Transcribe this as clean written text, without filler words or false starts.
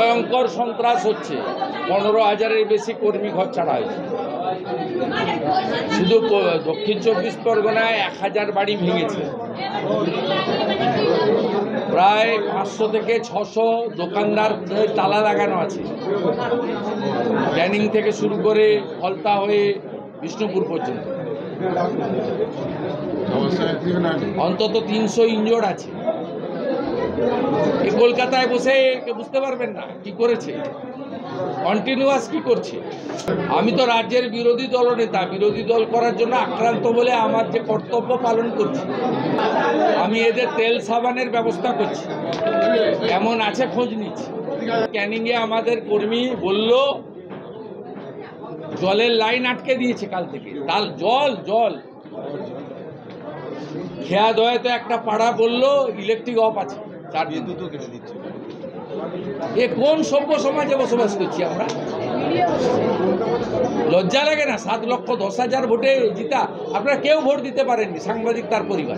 ভয়ঙ্কর সন্ত্রাস হচ্ছে। 15,000-এর বেশি কর্মী ঘর ছাড়া হয়েছে। শুধু দক্ষিণ 24 পরগনায় 1000 বাড়ি ভেঙেছে। প্রায় 500 থেকে 600 দোকানদার তালা লাগানো আছে। ক্যানিং থেকে শুরু করে ফলতা হয়ে বিষ্ণুপুর পর্যন্ত অন্তত 300 ইনজোর্ড আছে। কলকাতায় বসে বুঝতে পারবেন না কি করেছে, কন্টিনিউয়াস কি করছে। আমি তো রাজ্যের বিরোধী দলনেতা, বিরোধী দল করার জন্য আক্রান্ত বলে আমার যে কর্তব্য পালন করছি। আমি এদের তেল সাবানের ব্যবস্থা করছি, কেমন আছে খোঁজ নিচ্ছি। ক্যানিংয়ে আমাদের কর্মী বলল জলের লাইন আটকে দিয়েছে কাল থেকে। তাল জল খেয়া দয়ে তো একটা পাড়া বলল ইলেকট্রিক অফ আছে, এ কোন সভ্য সমাজে বসবাস করছি আমরা? লজ্জা লাগে না? 7,10,000 ভোটে জিতা, আপনারা কেউ ভোট দিতে পারেননি, সাংবাদিক তার পরিবার।